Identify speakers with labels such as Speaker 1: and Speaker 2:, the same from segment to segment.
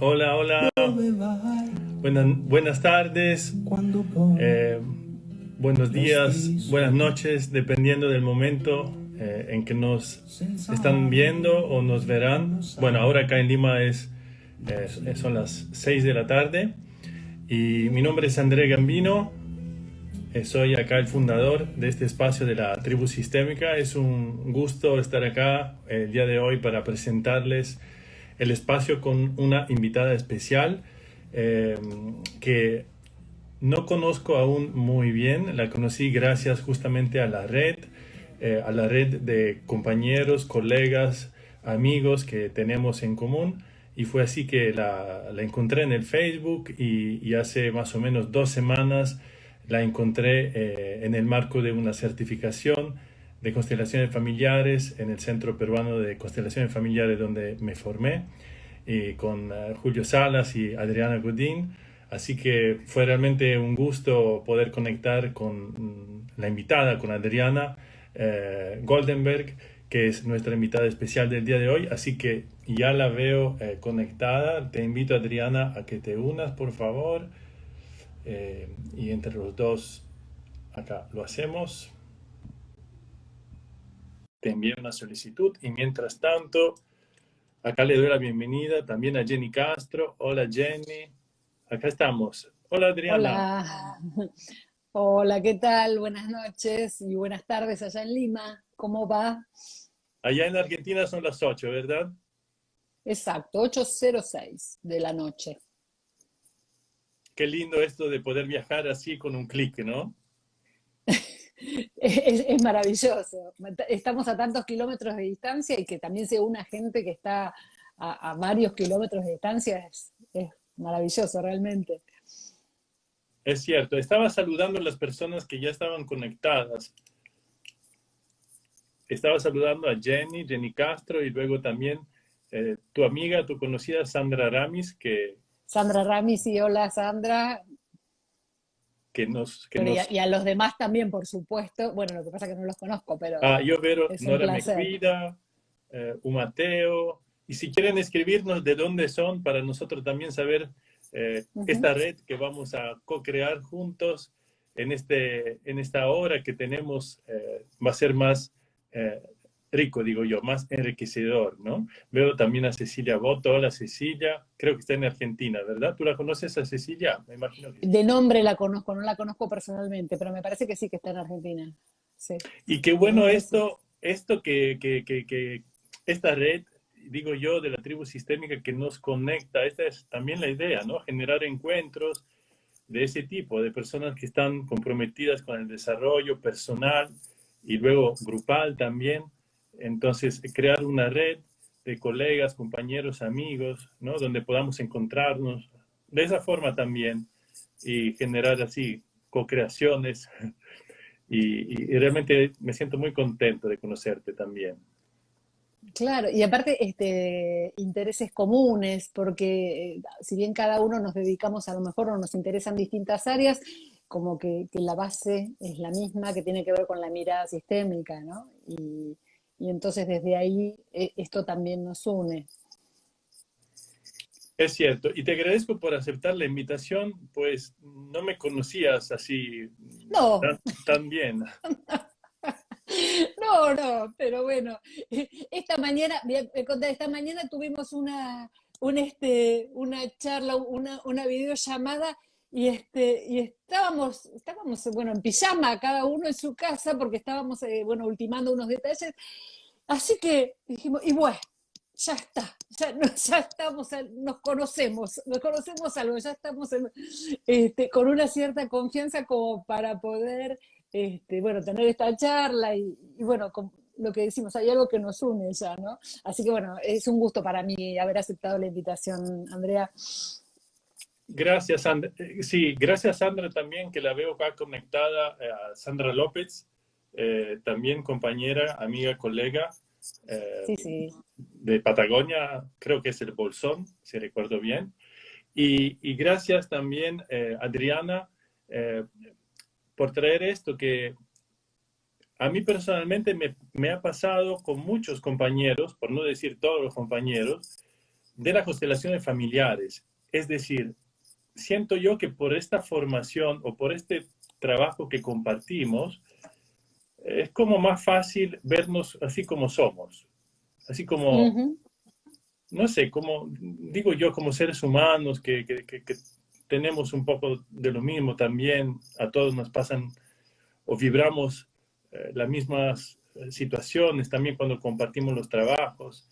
Speaker 1: Hola, hola. Buenas tardes, eh, buenos días, buenas noches, dependiendo del momento en que nos están viendo o nos verán. Bueno, ahora acá en Lima son las 6 de la tarde y mi nombre es André Gambino. Soy acá el fundador de este espacio de la tribu sistémica. Es un gusto estar acá el día de hoy para presentarles el espacio con una invitada especial eh, que no conozco aún muy bien. La conocí gracias justamente a la red de compañeros, colegas, amigos que tenemos en común. Y fue así que la encontré en el Facebook y hace más o menos 2 semanas la encontré en el marco de una certificación de constelaciones familiares en el Centro Peruano de Constelaciones Familiares donde me formé y con Julio Salas y Adriana Godín. Así que fue realmente un gusto poder conectar con la invitada, con Adriana Goldenberg, que es nuestra invitada especial del día de hoy. Así que ya la veo conectada. Te invito, Adriana, a que te unas, por favor. Y entre los dos acá lo hacemos. Te envío una solicitud y mientras tanto, acá le doy la bienvenida también a Jenny Castro. Hola, Jenny. Acá estamos. Hola, Adriana.
Speaker 2: Hola, hola, ¿qué tal? Buenas noches y buenas tardes allá en Lima. ¿Cómo va?
Speaker 1: Allá en Argentina son las 8, ¿verdad?
Speaker 2: Exacto, 8:06 de la noche.
Speaker 1: Qué lindo esto de poder viajar así con un clic, ¿no?
Speaker 2: Es maravilloso. Estamos a tantos kilómetros de distancia y que también se una gente que está a varios kilómetros de distancia es maravilloso realmente.
Speaker 1: Es cierto. Estaba saludando a las personas que ya estaban conectadas. Estaba saludando a Jenny Castro y luego también tu amiga, tu conocida Sandra Ramis,
Speaker 2: Sandra Ramis y hola Sandra,
Speaker 1: que
Speaker 2: bueno,
Speaker 1: nos...
Speaker 2: y a los demás también, por supuesto. Bueno, lo que pasa es que no los conozco, pero
Speaker 1: Ah, yo veo
Speaker 2: es un
Speaker 1: Nora
Speaker 2: placer.
Speaker 1: Mecuida, Mateo. Y si quieren escribirnos de dónde son, para nosotros también saber
Speaker 2: Ujú.
Speaker 1: esta red que vamos a co-crear juntos en esta hora que tenemos, va a ser más eh, rico, digo yo, más enriquecedor, ¿no? Veo también a Cecilia Boto. Hola, Cecilia. Creo que está en Argentina, ¿verdad? ¿Tú la conoces a Cecilia? Me imagino que sí.
Speaker 2: De nombre la conozco, no la conozco personalmente, pero me parece que sí que está en Argentina. Sí,
Speaker 1: Y qué
Speaker 2: de
Speaker 1: bueno
Speaker 2: nombre sí.
Speaker 1: esto que esta red, digo yo, de la tribu sistémica que nos conecta. Esta es también la idea, ¿no? Generar encuentros de ese tipo, de personas que están comprometidas con el desarrollo personal y luego grupal también. Entonces, crear una red de colegas, compañeros, amigos, ¿no? Donde podamos encontrarnos de esa forma también y generar así co-creaciones y realmente me siento muy contento de conocerte también.
Speaker 2: Claro, y aparte intereses comunes, porque si bien cada uno nos dedicamos a lo mejor o nos interesan distintas áreas, como que la base es la misma, que tiene que ver con la mirada sistémica, ¿no? Y entonces desde ahí esto también nos une.
Speaker 1: Es cierto, y te agradezco por aceptar la invitación, pues no me conocías así
Speaker 2: No,
Speaker 1: tan bien.
Speaker 2: no, no, pero bueno, esta mañana, voy a contar, esta mañana tuvimos una charla, una videollamada y estábamos, bueno, en pijama, cada uno en su casa, porque estábamos, bueno, ultimando unos detalles. Así que dijimos, y bueno, ya está, ya estamos, nos conocemos algo, ya estamos con una cierta confianza como para poder, bueno, tener esta charla y bueno, lo que decimos, hay algo que nos une ya, ¿no? Así que bueno, es un gusto para mí haber aceptado la invitación, Andrea.
Speaker 1: Gracias, Sandra. Sí, gracias, Sandra, también, que la veo acá conectada, a Sandra López, también compañera, amiga, colega eh,
Speaker 2: Sí, sí.
Speaker 1: de Patagonia, creo que es el Bolsón, si recuerdo bien. Y gracias también, Adriana, eh, por traer esto que a mí personalmente me ha pasado con muchos compañeros, por no decir todos los compañeros, de las constelaciones familiares. Es decir, siento yo que por esta formación o por este trabajo que compartimos, es como más fácil vernos así como somos, así como,
Speaker 2: Ujú.
Speaker 1: no sé, como digo yo, como seres humanos que tenemos un poco de lo mismo también, a todos nos pasan o vibramos las mismas situaciones también cuando compartimos los trabajos.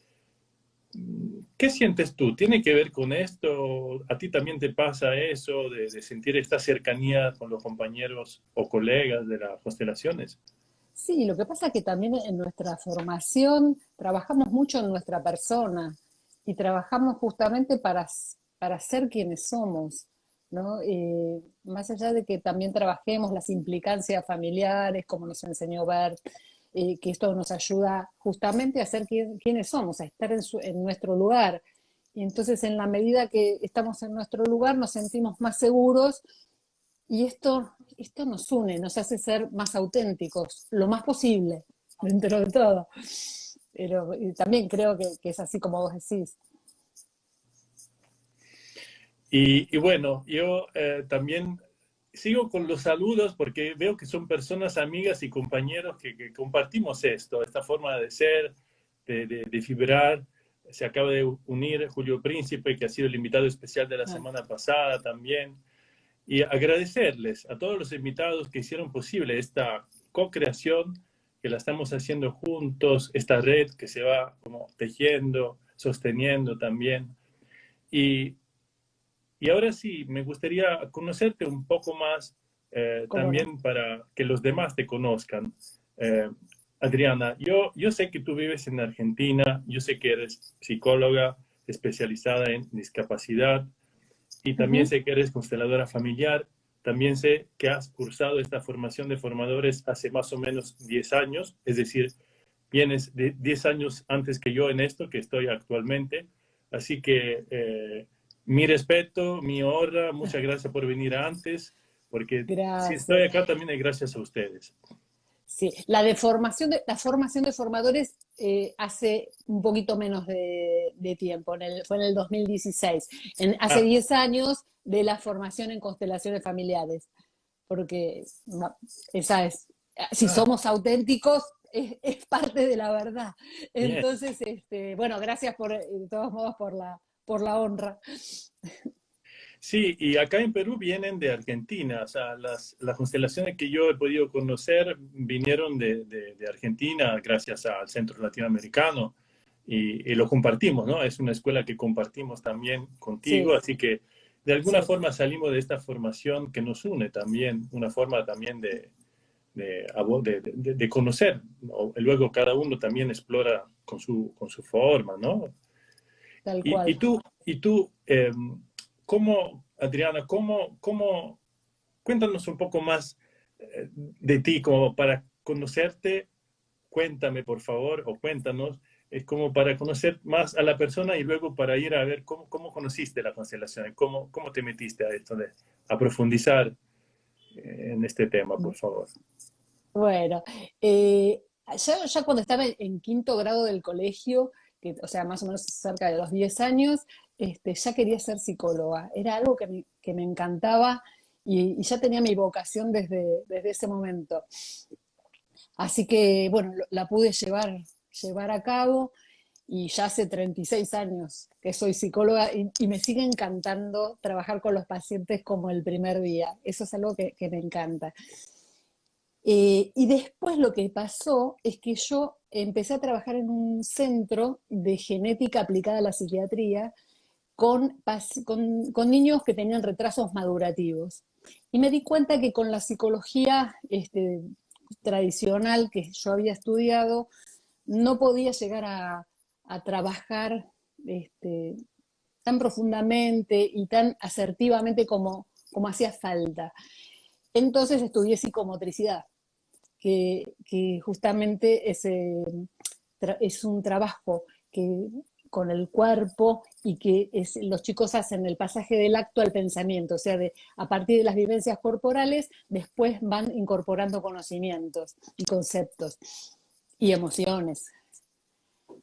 Speaker 1: ¿Qué sientes tú? ¿Tiene que ver con esto? ¿A ti también te pasa eso de sentir esta cercanía con los compañeros o colegas de las constelaciones?
Speaker 2: Sí, lo que pasa es que también en nuestra formación trabajamos mucho en nuestra persona y trabajamos justamente para ser quienes somos, ¿no? Más allá de que también trabajemos las implicancias familiares, como nos enseñó Bert, que esto nos ayuda justamente a ser quienes somos, a estar en nuestro lugar. Y entonces, en la medida que estamos en nuestro lugar, nos sentimos más seguros y esto nos une, nos hace ser más auténticos, lo más posible, dentro de todo. Pero y también creo que es así como vos decís.
Speaker 1: Y bueno, yo también sigo con los saludos porque veo que son personas amigas y compañeros que compartimos esto, esta forma de ser, de vibrar. Se acaba de unir Julio Príncipe, que ha sido el invitado especial de la
Speaker 2: Ah,
Speaker 1: semana pasada también. Y agradecerles a todos los invitados que hicieron posible esta co-creación, que la estamos haciendo juntos, esta red que se va como tejiendo, sosteniendo también. Y, y ahora sí, me gustaría conocerte un poco más,
Speaker 2: ¿cómo no?
Speaker 1: también para que los demás te conozcan. Eh, Adriana, yo sé que tú vives en Argentina, yo sé que eres psicóloga especializada en discapacidad, y también
Speaker 2: Ujú.
Speaker 1: sé que eres consteladora familiar. También sé que has cursado esta formación de formadores hace más o menos 10 años, es decir, vienes de 10 años antes que yo en esto, que estoy actualmente. Así que mi respeto, mi honra, muchas gracias por venir antes, porque si estoy
Speaker 2: Gracias.
Speaker 1: acá también es gracias a ustedes.
Speaker 2: Sí, la formación de formadores hace un poquito menos de tiempo, fue en el 2016. Hace
Speaker 1: Ah,
Speaker 2: 10 años de la formación en constelaciones familiares, porque esa es, si
Speaker 1: ah,
Speaker 2: somos auténticos, es parte de la verdad.
Speaker 1: bien.
Speaker 2: Entonces, bueno, gracias de todos modos por la honra.
Speaker 1: Sí, y acá en Perú vienen de Argentina, o sea, las constelaciones que yo he podido conocer vinieron de Argentina gracias al Centro Latinoamericano y lo compartimos, ¿no? Es una escuela que compartimos también contigo,
Speaker 2: Sí,
Speaker 1: así que de alguna
Speaker 2: sí,
Speaker 1: forma salimos de esta formación que nos une también, una forma también de conocer, ¿no? Y luego cada uno también explora con su forma, ¿no?
Speaker 2: tal
Speaker 1: Y,
Speaker 2: cual.
Speaker 1: y tú, y tú ¿cómo, Adriana, cuéntanos un poco más de ti, como para conocerte? Cuéntame, por favor, o cuéntanos, es como para conocer más a la persona y luego para ir a ver cómo conociste la constelación, cómo te metiste a esto, a profundizar en este tema, por favor.
Speaker 2: Bueno, ya cuando estaba en quinto grado del colegio, o sea, más o menos cerca de los 10 años, ya quería ser psicóloga. Era algo que me encantaba y ya tenía mi vocación desde ese momento. Así que, bueno, la pude llevar a cabo y ya hace 36 años que soy psicóloga y me sigue encantando trabajar con los pacientes como el primer día. Eso es algo que me encanta. Y después lo que pasó es que yo empecé a trabajar en un centro de genética aplicada a la psiquiatría con niños que tenían retrasos madurativos. Y me di cuenta que con la psicología tradicional que yo había estudiado, no podía llegar a trabajar este, tan profundamente y tan asertivamente como hacía falta. Entonces estudié psicomotricidad que justamente es un trabajo que, con el cuerpo y que los chicos hacen el pasaje del acto al pensamiento, o sea, a partir de las vivencias corporales, después van incorporando conocimientos y conceptos y emociones.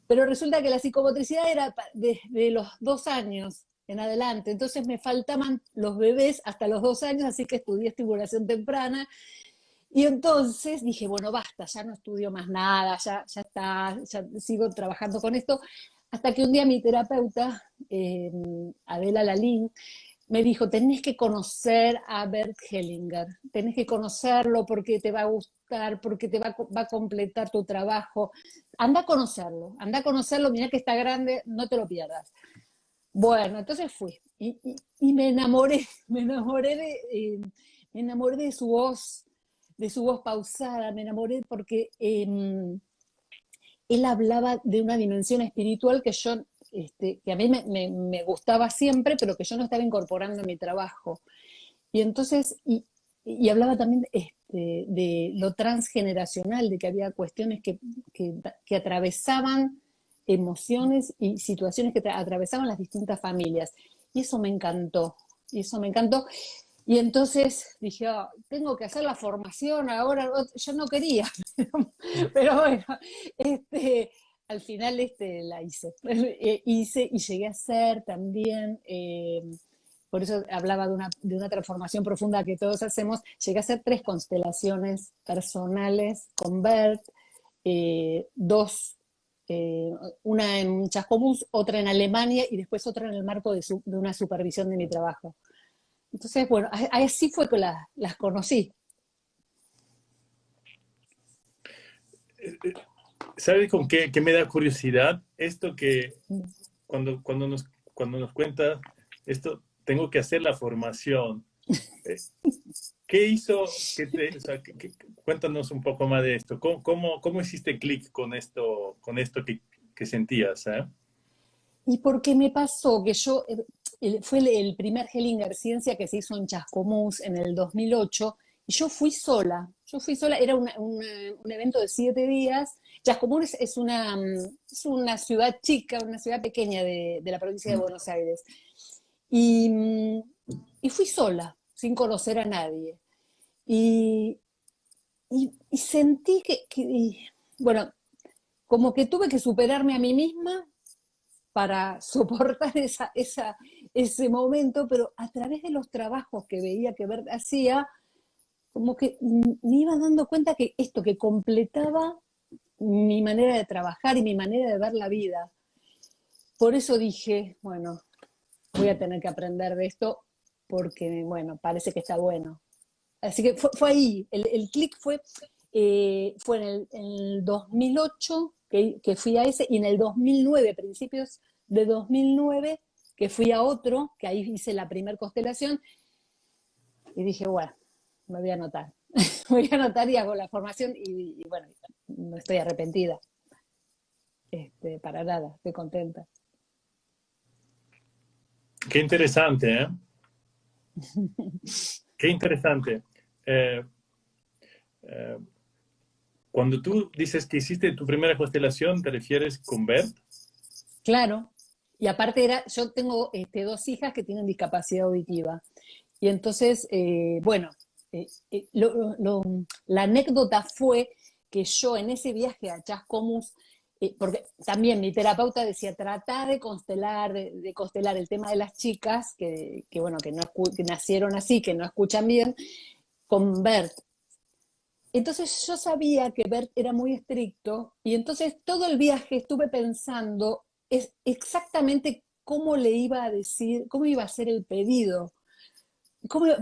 Speaker 2: pero resulta que la psicomotricidad era desde los 2 años en adelante, entonces me faltaban los bebés hasta los 2 años, así que estudié estimulación temprana. Y entonces dije, bueno, basta, ya no estudio más nada, ya está, ya sigo trabajando con esto, hasta que un día mi terapeuta, Adela Lalín, me dijo, tenés que conocer a Bert Hellinger, tenés que conocerlo porque te va a gustar, porque va a completar tu trabajo. Anda a conocerlo, mira que está grande, no te lo pierdas. Bueno, entonces fui y me enamoré, me enamoré de su voz pausada, me enamoré porque él hablaba de una dimensión espiritual que yo, que a mí me gustaba siempre, pero que yo no estaba incorporando en mi trabajo. Y entonces, y hablaba también de lo transgeneracional, de que había cuestiones que atravesaban emociones y situaciones que atravesaban las distintas familias. Y eso me encantó, y eso me encantó. Y entonces dije, oh, tengo que hacer la formación ahora, yo no quería, pero bueno, al final la hice. Hice y llegué a hacer también, por eso hablaba de una transformación profunda que todos hacemos, llegué a hacer 3 constelaciones personales con Bert, dos, eh, una en Chascomús, otra en Alemania y después otra en el marco de una supervisión de mi trabajo. Entonces, bueno, así fue que las conocí.
Speaker 1: ¿Sabes con qué me da curiosidad? Esto que cuando nos cuenta esto, tengo que hacer la formación. Eh, ¿Qué hizo o sea, cuéntanos un poco más de esto? ¿Cómo hiciste clic con esto que sentías?
Speaker 2: Y porque me pasó que yo, fue el primer Hellinger Ciencia que se hizo en Chascomús en el 2008, y yo fui sola, era un evento de 7 días. Chascomús es una ciudad chica, una ciudad pequeña de la provincia de Buenos Aires. Y, y fui sola, sin conocer a nadie. Y, y sentí bueno, como que tuve que superarme a mí misma para soportar ese momento, pero a través de los trabajos que veía que Bert hacía, como que me iba dando cuenta que esto que completaba mi manera de trabajar y mi manera de ver la vida. Por eso dije, bueno, voy a tener que aprender de esto porque, bueno, parece que está bueno. Así que fue ahí, el clic fue en el 2008 que fui a ese, y en el 2009, principios de 2009, que fui a otro, que ahí hice la primera constelación, y dije, bueno, me voy a anotar. Voy a anotar y hago la formación, y bueno, no estoy arrepentida, para nada, estoy contenta.
Speaker 1: Qué interesante, ¿eh? Qué interesante. Eh, eh, Cuando tú dices que hiciste tu primera constelación, ¿te refieres con Bert?
Speaker 2: Claro, y aparte yo tengo 2 hijas que tienen discapacidad auditiva. Y entonces, bueno, la anécdota fue que yo en ese viaje a Chascomús, porque también mi terapeuta decía, trata de constelar el tema de las chicas, bueno, que nacieron así, que no escuchan bien, con Bert. Entonces yo sabía que Bert era muy estricto, y entonces todo el viaje estuve pensando exactamente cómo le iba a decir, cómo iba a ser el pedido.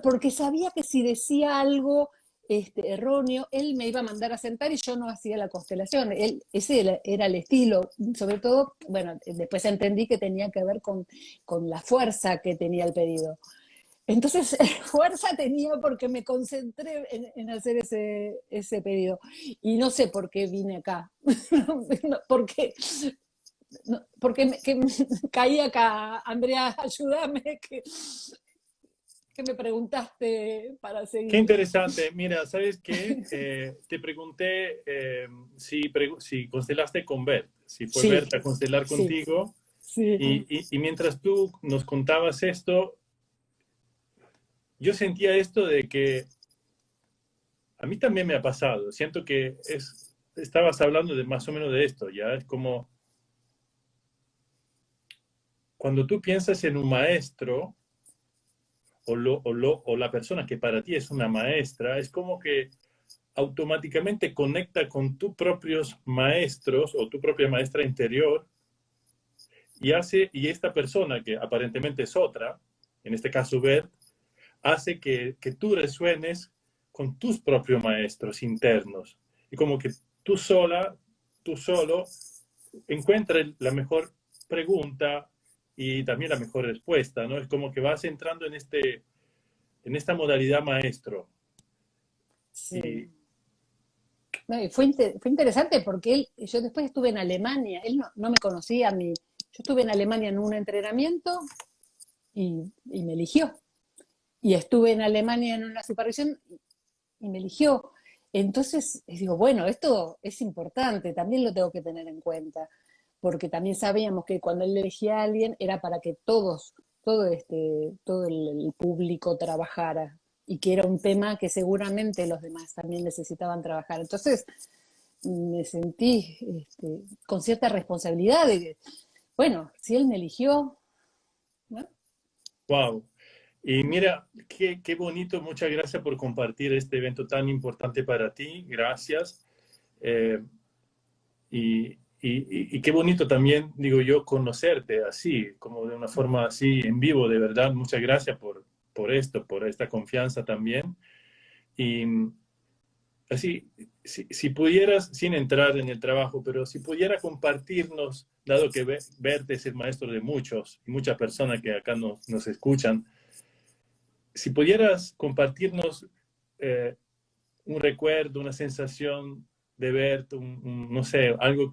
Speaker 2: Porque sabía que si decía algo erróneo, él me iba a mandar a sentar y yo no hacía la constelación. Ese era el estilo. Sobre todo, bueno, después entendí que tenía que ver con la fuerza que tenía el pedido. Entonces, fuerza tenía porque me concentré en hacer ese pedido. Y no sé por qué vine acá. porque caí acá, Andrea, ayúdame, que me preguntaste para
Speaker 1: Qué
Speaker 2: seguir.
Speaker 1: interesante. Mira, ¿sabes qué? Te pregunté si constelaste con Bert, si fue
Speaker 2: Sí,
Speaker 1: Bert a constelar
Speaker 2: sí,
Speaker 1: contigo.
Speaker 2: sí.
Speaker 1: Y mientras tú nos contabas esto, yo sentía esto de que a mí también me ha pasado. Siento que estabas hablando de más o menos de esto, ya es como cuando tú piensas en un maestro o la persona que para ti es una maestra, es como que automáticamente conecta con tus propios maestros o tu propia maestra interior y esta persona que aparentemente es otra, en este caso Beth, hace que tú resuenes con tus propios maestros internos y como que tú tú solo encuentras la mejor pregunta y también la mejor respuesta, ¿no? Es como que vas entrando en esta modalidad maestro.
Speaker 2: Sí.
Speaker 1: Y,
Speaker 2: No, y fue interesante porque yo después estuve en Alemania, él no me conocía a mí. Yo estuve en Alemania en un entrenamiento y me eligió. Y estuve en Alemania en una supervisión y me eligió. Entonces, digo, bueno, esto es importante, también lo tengo que tener en cuenta, porque también sabíamos que cuando él elegía a alguien era para que todo el público trabajara y que era un tema que seguramente los demás también necesitaban trabajar. Entonces, me sentí con cierta responsabilidad de que, bueno, si él me eligió, ¿no?
Speaker 1: wow. Y mira, qué bonito, muchas gracias por compartir este evento tan importante para ti, gracias. Eh, y qué bonito también, digo yo, conocerte así, como de una forma así, en vivo, de verdad. Muchas gracias por esto, por esta confianza también. Y así, si pudieras, sin entrar en el trabajo, pero si pudiera compartirnos, dado que Verte es el maestro de muchos y muchas personas que acá nos escuchan, si pudieras compartirnos eh, un recuerdo, una sensación de ver, no sé, algo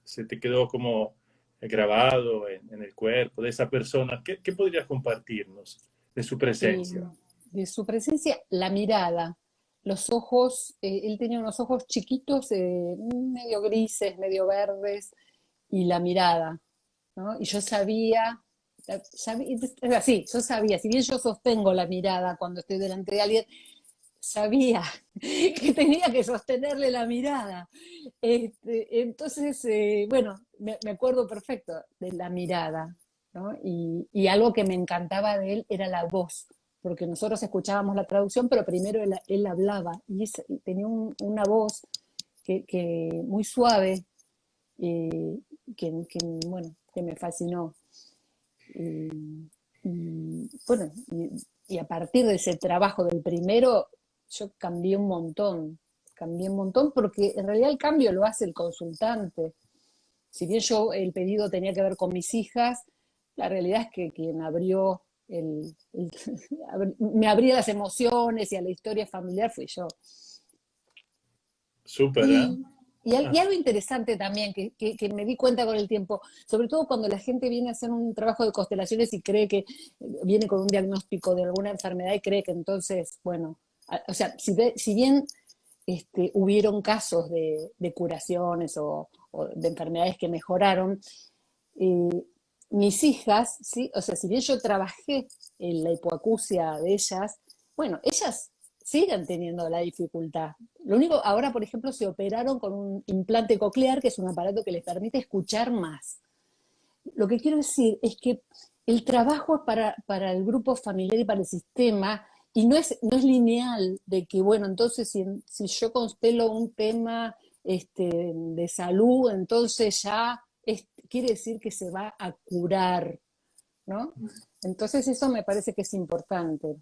Speaker 1: se te quedó como grabado en el cuerpo de esa persona, ¿qué podrías compartirnos de su
Speaker 2: Y
Speaker 1: presencia?
Speaker 2: de su presencia, la mirada, los ojos, él tenía unos ojos chiquitos, medio grises, medio verdes, y la mirada, ¿no? Y yo es así, yo sabía, si bien yo sostengo la mirada cuando estoy delante de alguien, sabía que tenía que sostenerle la mirada. Entonces, bueno, me acuerdo perfecto de la mirada, ¿no? Y algo que me encantaba de él era la voz, porque nosotros escuchábamos la traducción, pero primero él hablaba y tenía una voz muy suave, eh, bueno, que me fascinó. Eh, bueno, y a partir de ese trabajo del primero, yo cambié un montón porque en realidad el cambio lo hace el consultante. Si bien yo el pedido tenía que ver con mis hijas, la realidad es que quien abrió me abría las emociones y a la historia familiar fui yo.
Speaker 1: Súper, ¿eh?
Speaker 2: Y, y algo interesante también que me di cuenta con el tiempo, sobre todo cuando la gente viene a hacer un trabajo de constelaciones y cree que viene con un diagnóstico de alguna enfermedad y cree que entonces, bueno, o sea, si bien hubieron casos de curaciones o de enfermedades que mejoraron, eh, mis hijas, ¿sí? O sea, si bien yo trabajé en la hipoacusia de ellas, bueno, ellas siguen teniendo la dificultad. Lo único, ahora, por ejemplo, se operaron con un implante coclear, que es un aparato que les permite escuchar más. Lo que quiero decir es que el trabajo es para el grupo familiar y para el sistema, y no es lineal de que, bueno, entonces si yo constelo un tema de salud, entonces ya quiere decir que se va a curar, ¿no? Entonces eso me parece que es importante.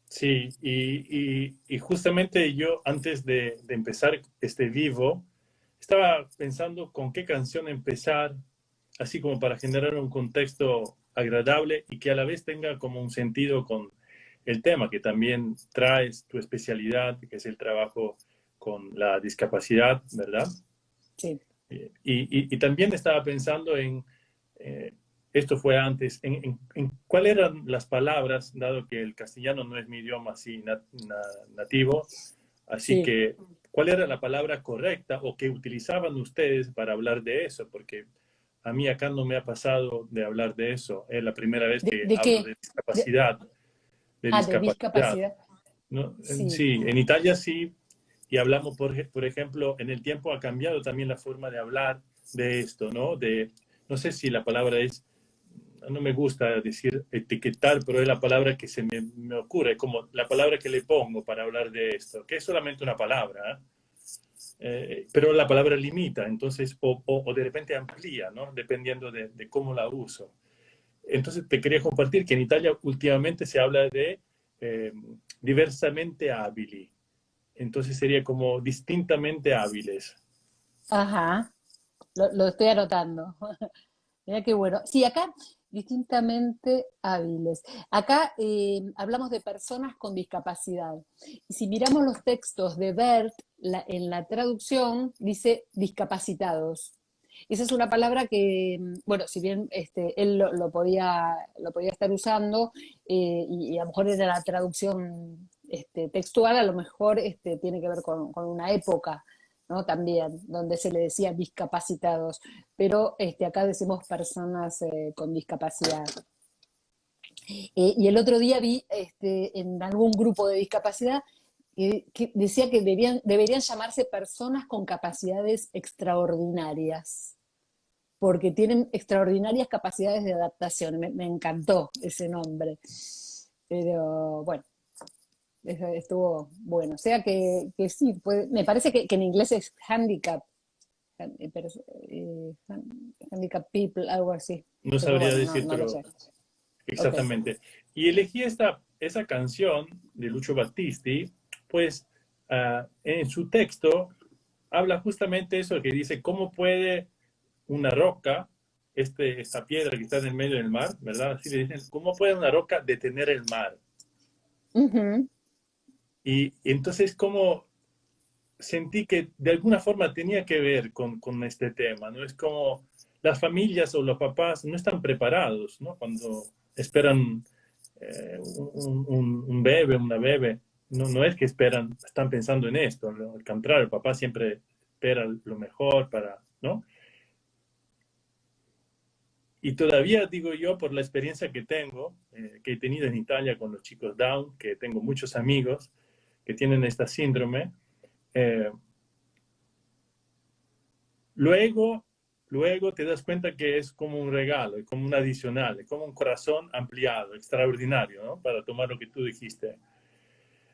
Speaker 1: Sí, y justamente yo antes de empezar este vivo, estaba pensando con qué canción empezar, así como para generar un contexto agradable y que a la vez tenga como un sentido con el tema, que también traes tu especialidad, que es el trabajo con la discapacidad, ¿verdad?
Speaker 2: Sí,
Speaker 1: Y también estaba pensando eh, esto fue antes, en cuáles eran las palabras, dado que el castellano no es mi idioma así nativo, así
Speaker 2: sí.
Speaker 1: que cuál era la palabra correcta o que utilizaban ustedes para hablar de eso, porque a mí acá no me ha pasado de hablar de eso, es la primera vez que
Speaker 2: ¿De
Speaker 1: hablo
Speaker 2: qué?
Speaker 1: de
Speaker 2: De,
Speaker 1: discapacidad, de
Speaker 2: de
Speaker 1: discapacidad.
Speaker 2: discapacidad.
Speaker 1: ¿No?
Speaker 2: Sí,
Speaker 1: Sí, en Italia sí, y hablamos, por ejemplo, en el tiempo ha cambiado también la forma de hablar de esto, ¿no? no sé si la palabra es, no me gusta decir etiquetar, pero es la palabra que me ocurre, como la palabra que le pongo para hablar de esto, que es solamente una palabra, pero la palabra limita, entonces, o de repente amplía, ¿no? Dependiendo de cómo la uso. Entonces te quería compartir que en Italia últimamente se habla de diversamente hábili, entonces sería como distintamente hábiles.
Speaker 2: Ajá, lo estoy anotando. Mira qué bueno. Sí, acá distintamente hábiles. Acá hablamos de personas con discapacidad. Y si miramos los textos de Bert, en la traducción dice discapacitados. Esa es una palabra que, bueno, si bien él lo podía estar usando, y a lo mejor era la traducción textual, a lo mejor tiene que ver con una época, ¿no? También, donde se le decía discapacitados, pero acá decimos personas con discapacidad. Y el otro día vi en algún grupo de discapacidad que decía que deberían llamarse personas con capacidades extraordinarias, porque tienen extraordinarias capacidades de adaptación. Me encantó ese nombre. Pero bueno, estuvo bueno. O sea que sí, me parece que en inglés es handicap, pero, handicap people, algo así.
Speaker 1: No
Speaker 2: Pero
Speaker 1: sabría
Speaker 2: bueno,
Speaker 1: decir,
Speaker 2: no lo
Speaker 1: pero
Speaker 2: sé. Ok.
Speaker 1: exactamente. Y elegí esa canción de Lucio Battisti, pues en su texto habla justamente eso que dice, ¿cómo puede una roca, esta piedra que está en el medio del mar, ¿verdad? Así le dicen, ¿cómo puede una roca detener el mar?
Speaker 2: Ujú.
Speaker 1: Y entonces, ¿cómo sentí que de alguna forma tenía que ver con este tema, ¿no? Es como las familias o los papás no están preparados, ¿no? Cuando esperan un bebé, una bebé, no es que esperan, están pensando en esto, ¿no? Al contrario, el papá siempre espera lo mejor para, ¿no? Y todavía digo yo, por la experiencia que he tenido en Italia con los chicos Down, que tengo muchos amigos que tienen esta síndrome, eh, luego, luego te das cuenta que es como un regalo, es como un adicional, es como un corazón ampliado, extraordinario, ¿no? Para tomar lo que tú dijiste.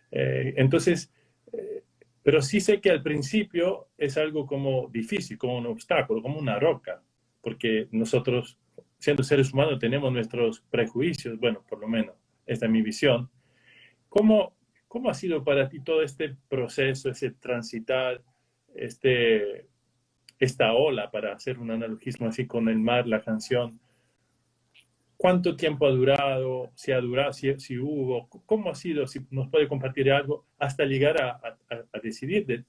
Speaker 1: Entonces, eh, pero sí sé que al principio es algo como difícil, como un obstáculo, como una roca, porque nosotros, siendo seres humanos, tenemos nuestros prejuicios, bueno, por lo menos, esta es mi visión. ¿Cómo, cómo ha sido para ti todo este proceso, ese transitar, este, esta ola, para hacer un analogismo así con el mar, la canción? ¿Cuánto tiempo ha durado? Si ha durado, si hubo, ¿cómo ha sido? Si nos puede compartir algo hasta llegar a decidir de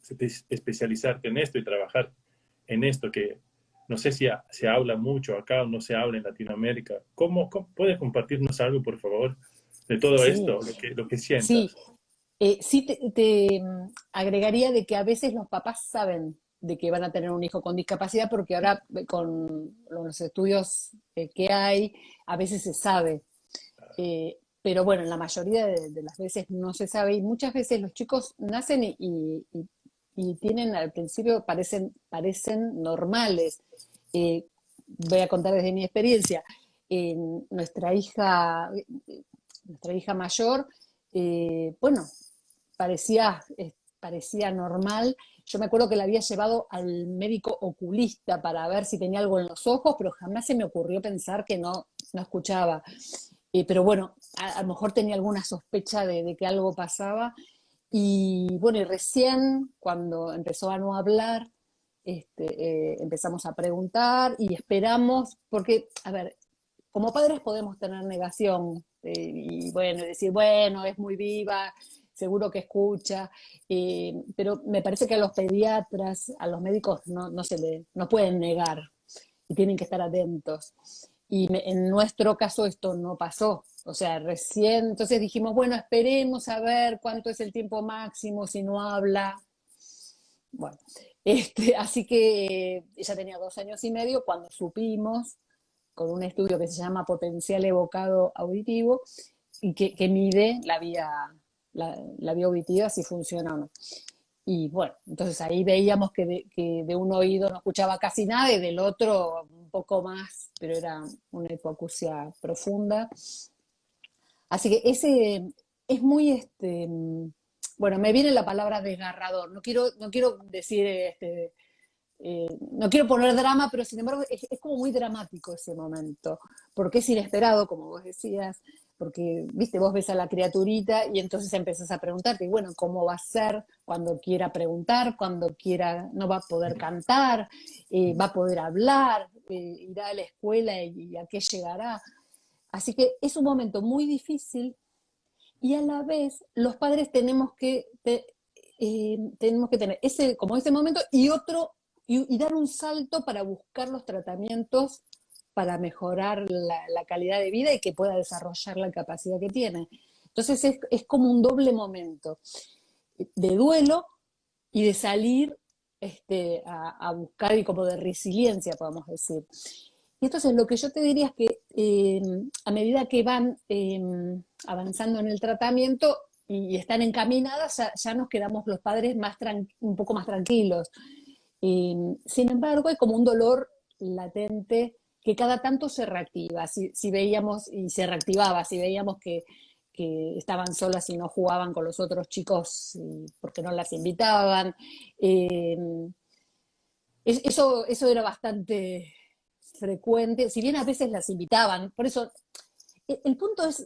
Speaker 1: especializarte en esto y trabajar en esto que no sé si se habla mucho acá o no se habla en Latinoamérica. ¿Cómo puedes compartirnos algo, por favor, de todo
Speaker 2: Sí,
Speaker 1: esto, lo que
Speaker 2: sí.
Speaker 1: sientas?
Speaker 2: Sí agregaría de que a veces los papás saben de que van a tener un hijo con discapacidad porque ahora con los estudios que hay, a veces se sabe. Pero bueno, en la mayoría de las veces no se sabe y muchas veces los chicos nacen y tienen al principio, parecen normales. Eh, Voy a contar desde mi experiencia. Nuestra nuestra hija mayor, bueno, parecía, parecía normal. Yo me acuerdo que la había llevado al médico oculista para ver si tenía algo en los ojos, pero jamás se me ocurrió pensar que no escuchaba. Pero bueno, a lo mejor tenía alguna sospecha de que algo pasaba. Y bueno, y recién cuando empezó a no hablar, empezamos a preguntar y esperamos, porque, a ver, como padres podemos tener negación y bueno, decir, bueno, es muy viva, seguro que escucha, pero me parece que a los pediatras, a los médicos no pueden negar y tienen que estar atentos. En nuestro caso esto no pasó, o sea, recién, entonces dijimos, bueno, esperemos a ver cuánto es el tiempo máximo si no habla. Bueno, así que ella tenía 2 años y medio cuando supimos con un estudio que se llama potencial evocado auditivo y que mide la vía auditiva si funciona o no. Y bueno, entonces ahí veíamos que de un oído no escuchaba casi nada y del otro un poco más, pero era una hipoacusia profunda. Así que ese es muy, bueno, me viene la palabra desgarrador. No quiero decir, no quiero poner drama, pero sin embargo es como muy dramático ese momento, porque es inesperado, como vos decías, porque, viste, vos ves a la criaturita y entonces empezás a preguntarte, bueno, ¿cómo va a ser cuando quiera preguntar, cuando quiera, no va a poder cantar, va a poder hablar, irá a la escuela y a qué llegará? Así que es un momento muy difícil y a la vez los padres tenemos que tener como ese momento y otro, y dar un salto para buscar los tratamientos para mejorar la calidad de vida y que pueda desarrollar la capacidad que tiene. Entonces es como un doble momento de duelo y de salir a buscar y como de resiliencia, podemos decir. Y entonces lo que yo te diría es que a medida que van avanzando en el tratamiento y están encaminadas, ya nos quedamos los padres un poco más tranquilos. Sin embargo, hay como un dolor latente que cada tanto se reactiva. Si veíamos, y se reactivaba, si veíamos que estaban solas y no jugaban con los otros chicos porque no las invitaban. Eh, eso era bastante frecuente, si bien a veces las invitaban. Por eso, el punto es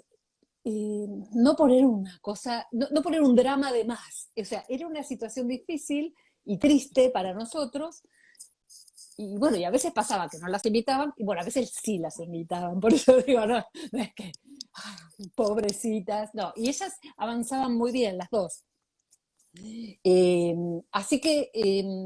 Speaker 2: no poner una cosa, no poner un drama de más. O sea, era una situación difícil y triste para nosotros, y bueno, y a veces pasaba que no las invitaban, y bueno, a veces sí las invitaban, por eso digo, no es que, pobrecitas, no, y ellas avanzaban muy bien, las dos. Eh, Así que,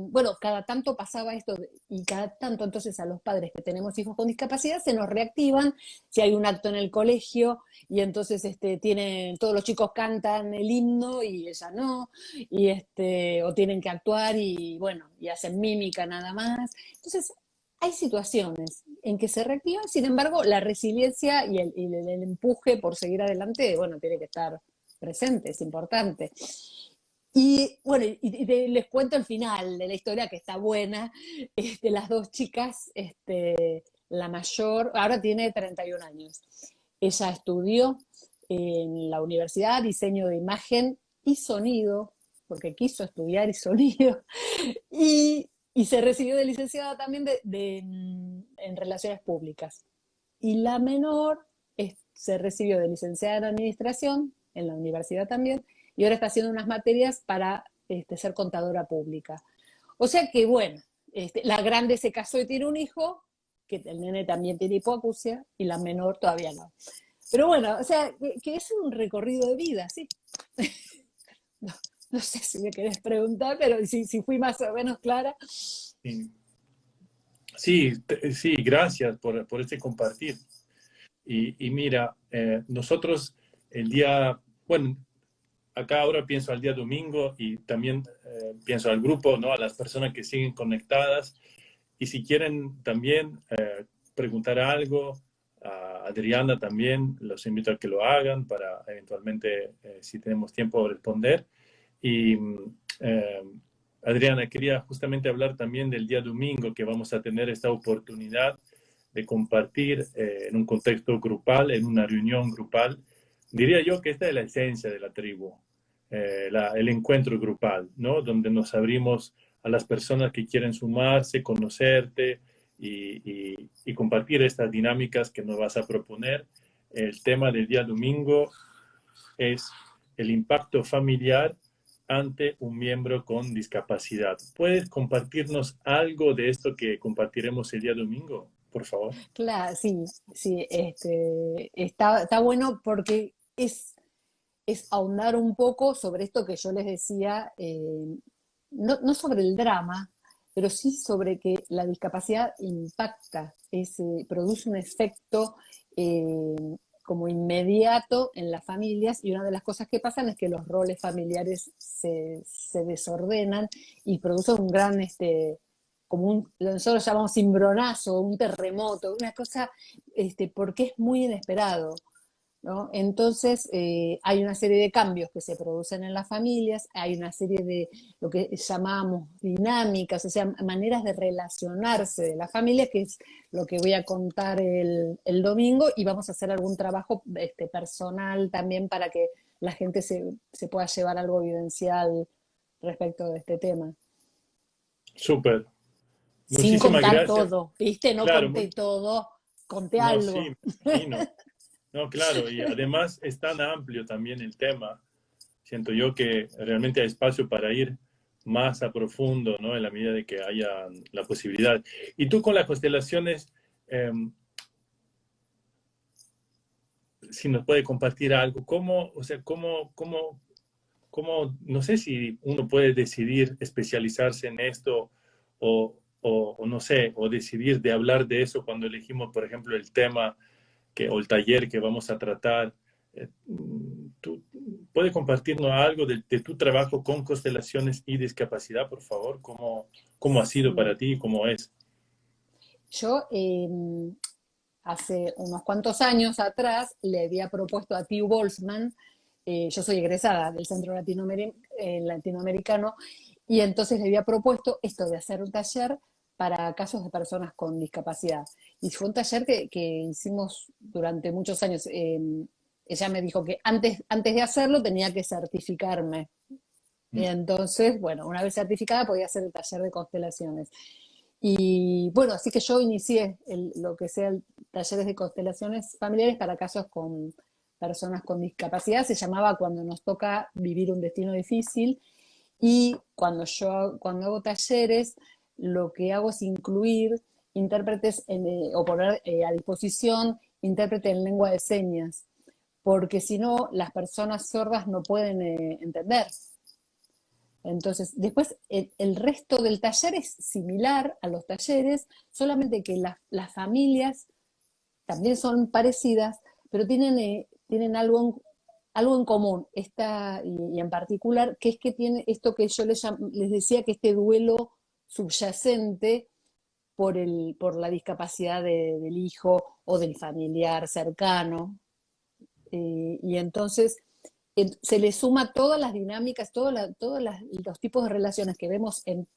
Speaker 2: bueno, cada tanto pasaba esto y cada tanto entonces a los padres que tenemos hijos con discapacidad se nos reactivan si hay un acto en el colegio y entonces todos los chicos cantan el himno y ella no, o tienen que actuar y bueno, y hacen mímica nada más. Entonces, hay situaciones en que se reactivan, sin embargo, la resiliencia y el empuje por seguir adelante, bueno, tiene que estar presente, es importante. Y bueno, les cuento el final de la historia que está buena. Las dos chicas, la mayor, ahora tiene 31 años. Ella estudió en la universidad diseño de imagen y sonido, porque quiso estudiar y sonido, y se recibió de licenciada también en relaciones públicas. Y la menor se recibió de licenciada en administración en la universidad también, y ahora está haciendo unas materias para ser contadora pública. O sea que, bueno, la grande se casó y tiene un hijo, que el nene también tiene hipoacusia, y la menor todavía no. Pero bueno, o sea, que es un recorrido de vida, ¿sí? No, no sé si me querés preguntar, pero si fui más o menos clara.
Speaker 1: Sí, sí, sí, gracias por este compartir. Y mira, nosotros el día, bueno, acá ahora pienso al día domingo y también pienso al grupo, ¿no? A las personas que siguen conectadas. Y si quieren también preguntar algo, a Adriana también, los invito a que lo hagan para eventualmente, si tenemos tiempo, responder. Y eh, Adriana, quería justamente hablar también del día domingo, que vamos a tener esta oportunidad de compartir en un contexto grupal, en una reunión grupal. Diría yo que esta es la esencia de la tribu, el encuentro grupal, ¿no? Donde nos abrimos a las personas que quieren sumarse, conocerte y compartir estas dinámicas que nos vas a proponer. El tema del día domingo es el impacto familiar ante un miembro con discapacidad. ¿Puedes compartirnos algo de esto que compartiremos el día domingo, por favor?
Speaker 2: Claro, sí, sí, está bueno porque es ahondar un poco sobre esto que yo les decía, no sobre el drama, pero sí sobre que la discapacidad impacta, produce un efecto eh, como inmediato en las familias, y una de las cosas que pasan es que los roles familiares se desordenan y producen un gran, nosotros llamamos cimbronazo, un terremoto, una cosa, porque es muy inesperado. ¿no? Entonces, hay una serie de cambios que se producen en las familias, hay una serie de lo que llamamos dinámicas, o sea, maneras de relacionarse de la familia, que es lo que voy a contar el domingo, y vamos a hacer algún trabajo personal también para que la gente se pueda llevar algo vivencial respecto de este tema.
Speaker 1: Súper.
Speaker 2: Sin
Speaker 1: Muchísimas
Speaker 2: contar
Speaker 1: gracias.
Speaker 2: todo, ¿viste? No
Speaker 1: Claro,
Speaker 2: conté todo, conté
Speaker 1: no, sí,
Speaker 2: algo.
Speaker 1: me imagino. No, claro, y además es tan amplio también el tema. Siento yo que realmente hay espacio para ir más a profundo, ¿no? En la medida de que haya la posibilidad. Y tú con las constelaciones, eh, si nos puede compartir algo, ¿cómo, o sea, no sé si uno puede decidir especializarse en esto o no sé, o decidir de hablar de eso cuando elegimos, por ejemplo, el tema o el taller que vamos a tratar? ¿Tú puedes compartirnos algo de tu trabajo con constelaciones y discapacidad, por favor? ¿Cómo ha sido
Speaker 2: Sí.
Speaker 1: para ti y cómo es?
Speaker 2: Yo hace unos cuantos años atrás le había propuesto a Tiu Boltzmann, yo soy egresada del Centro Latinoamericano, y entonces le había propuesto esto de hacer un taller para casos de personas con discapacidad. Y fue un taller que hicimos durante muchos años. Ella me dijo que antes de hacerlo tenía que certificarme. Y entonces, bueno, una vez certificada podía hacer el taller de constelaciones. Y bueno, así que yo inicié lo que sea el talleres de constelaciones familiares para casos con personas con discapacidad. Se llamaba Cuando nos toca vivir un destino difícil. Y cuando hago talleres, lo que hago es incluir intérpretes o poner a disposición intérpretes en lengua de señas, porque si no, las personas sordas no pueden entender. Entonces, después el resto del taller es similar a los talleres, solamente que las familias también son parecidas, pero tienen algo en común, y en particular, que es que tiene esto que yo les decía, que este duelo subyacente por la discapacidad del hijo o del familiar cercano. Y entonces se le suma todas las dinámicas, todos los tipos de relaciones que vemos en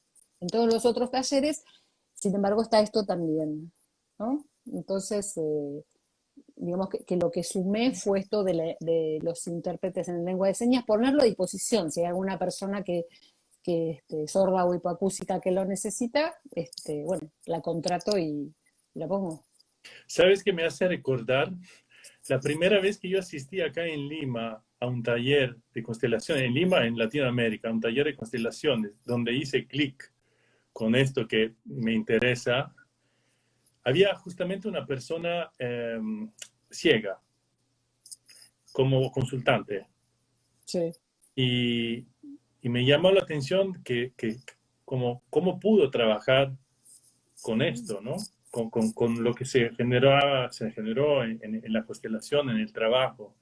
Speaker 2: todos los otros talleres. Sin embargo, está esto también, ¿no? Entonces, digamos que lo que sumé fue esto de los intérpretes en lengua de señas, ponerlo a disposición. Si hay alguna persona que sorda o hipoacúsica que lo necesita, bueno, la contrato y la pongo.
Speaker 1: ¿Sabes qué me hace recordar? La primera vez que yo asistí acá en Lima a un taller de constelaciones, en Lima, en Latinoamérica, un taller de constelaciones, donde hice clic con esto que me interesa, había justamente una persona ciega como consultante.
Speaker 2: Sí.
Speaker 1: Y, y me llamó la atención que cómo pudo trabajar con esto, ¿no? Con lo que se generó en la constelación, en el trabajo.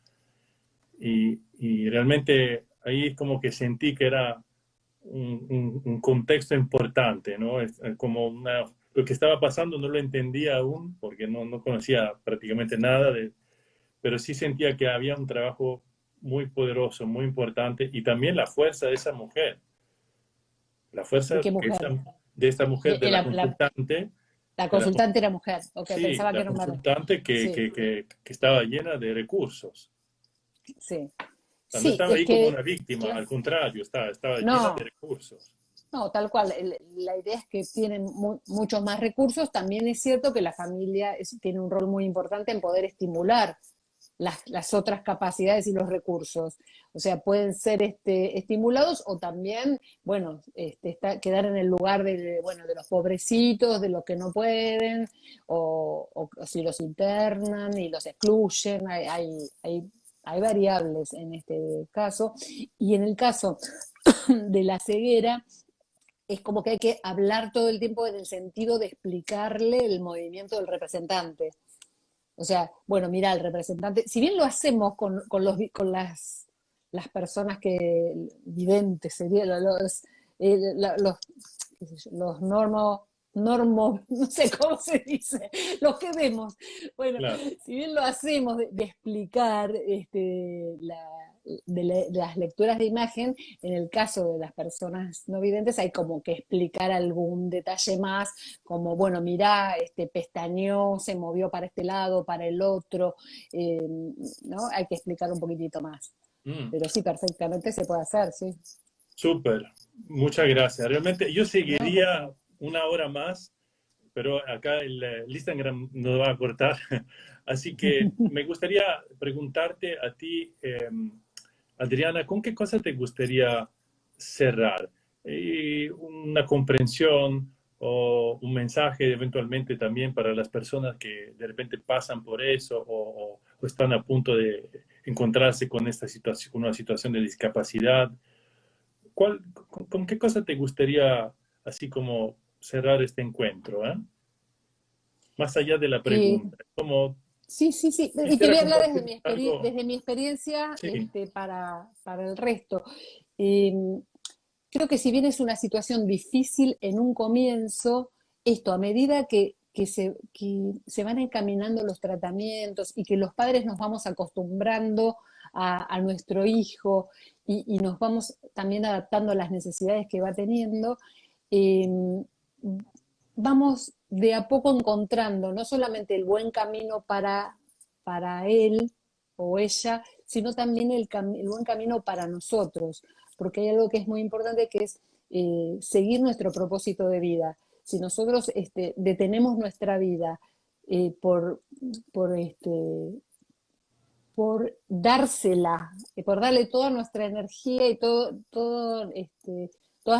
Speaker 1: Y realmente ahí como que sentí que era un contexto importante, ¿no? Es como lo que estaba pasando no lo entendía aún porque no conocía prácticamente nada, pero sí sentía que había un trabajo muy poderoso, muy importante, y también la fuerza de esa mujer, la
Speaker 2: ¿De
Speaker 1: fuerza
Speaker 2: qué mujer?
Speaker 1: de esta mujer, de la consultante,
Speaker 2: La
Speaker 1: de la,
Speaker 2: consultante era mujer. Ok,
Speaker 1: sí,
Speaker 2: pensaba que
Speaker 1: la
Speaker 2: era un varón.
Speaker 1: consultante
Speaker 2: Sí,
Speaker 1: que estaba llena de recursos.
Speaker 2: sí.
Speaker 1: O sea, no
Speaker 2: Sí,
Speaker 1: estaba
Speaker 2: es
Speaker 1: ahí como
Speaker 2: que,
Speaker 1: una víctima,
Speaker 2: claro,
Speaker 1: al contrario, estaba llena de
Speaker 2: no,
Speaker 1: recursos.
Speaker 2: no, tal cual. La idea es que tienen muchos más recursos. También es cierto que la familia tiene un rol muy importante en poder estimular las otras capacidades y los recursos. O sea, pueden ser estimulados o también, bueno, quedar en el lugar bueno, de los pobrecitos, de los que no pueden, o si los internan y los excluyen. Hay variables en este caso. Y en el caso de la ceguera, es como que hay que hablar todo el tiempo en el sentido de explicarle el movimiento del representante. O sea, bueno, mira, el representante, si bien lo hacemos con las personas videntes, serían los, qué sé yo, los no sé cómo se dice, los que vemos. Bueno,
Speaker 1: Claro.
Speaker 2: si bien lo hacemos de explicar las lecturas de imagen, en el caso de las personas no videntes hay como que explicar algún detalle más, como, bueno, mirá, pestañeó, se movió para este lado, para el otro, ¿no? Hay que explicar un poquitito más.
Speaker 1: Mm.
Speaker 2: Pero sí, perfectamente se puede hacer, sí.
Speaker 1: Súper, muchas gracias. Realmente yo
Speaker 2: No, por
Speaker 1: seguiría
Speaker 2: favor.
Speaker 1: una hora más, pero acá el Instagram nos va a cortar. Así que me gustaría preguntarte a ti, Adriana, ¿con qué cosa te gustaría cerrar? Una comprensión o un mensaje eventualmente también para las personas que de repente pasan por eso o están a punto de encontrarse con esta situación, con una situación de discapacidad. ¿Con qué cosa te gustaría así como cerrar este encuentro, eh? Más allá de la
Speaker 2: Eh,
Speaker 1: pregunta, como
Speaker 2: sí, sí, sí. Y te
Speaker 1: quisiera
Speaker 2: voy a hablar
Speaker 1: compartir algo,
Speaker 2: desde mi experiencia
Speaker 1: sí,
Speaker 2: para el resto. Eh, Creo que si bien es una situación difícil en un comienzo, esto a medida que se van encaminando los tratamientos y que los padres nos vamos acostumbrando a nuestro hijo y nos vamos también adaptando a las necesidades que va teniendo, eh, vamos de a poco encontrando no solamente el buen camino para él o ella, sino también el buen camino para nosotros, porque hay algo que es muy importante que es seguir nuestro propósito de vida. Si nosotros detenemos nuestra vida eh, por, por, por dársela, por darle toda nuestra energía y todas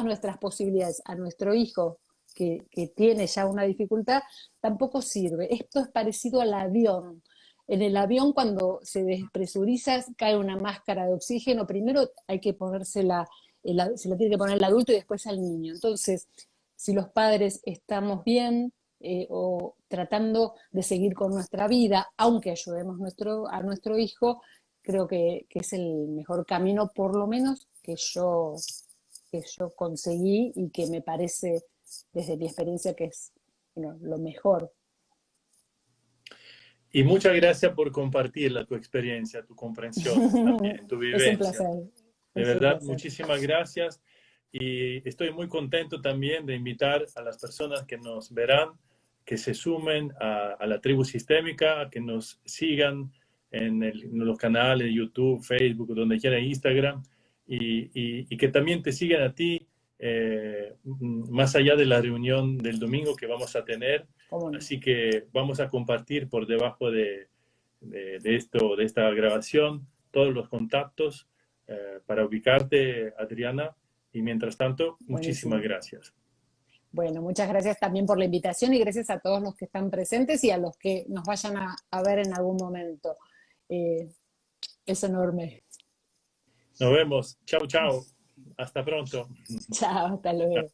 Speaker 2: nuestras posibilidades a nuestro hijo que tiene ya una dificultad, tampoco sirve. Esto es parecido al avión. En el avión, cuando se despresuriza, cae una máscara de oxígeno. Primero hay que ponérsela, se la tiene que poner el adulto y después al niño. Entonces, si los padres estamos bien, o tratando de seguir con nuestra vida, aunque ayudemos a nuestro hijo, creo que es el mejor camino, por lo menos que yo conseguí y que me parece, desde mi experiencia, que es lo mejor.
Speaker 1: y muchas gracias por compartir tu experiencia, tu comprensión también, tu
Speaker 2: Es un
Speaker 1: vivencia.
Speaker 2: placer,
Speaker 1: De
Speaker 2: es un
Speaker 1: verdad,
Speaker 2: placer.
Speaker 1: muchísimas gracias y estoy muy contento también de invitar a las personas que nos verán, que se sumen a la tribu sistémica, que nos sigan en los canales de YouTube, Facebook, donde quiera, Instagram, y que también te sigan a ti más allá de la reunión del domingo que vamos a tener.
Speaker 2: ¿Cómo no?
Speaker 1: Así que vamos a compartir por debajo de esta grabación todos los contactos para ubicarte, Adriana. Y mientras tanto, muchísimas
Speaker 2: Buenísimo.
Speaker 1: gracias.
Speaker 2: Bueno, muchas gracias también por la invitación y gracias a todos los que están presentes y a los que nos vayan a ver en algún momento. Eh, es enorme.
Speaker 1: Nos vemos. Chao, chao. Hasta pronto.
Speaker 2: Chao, hasta luego.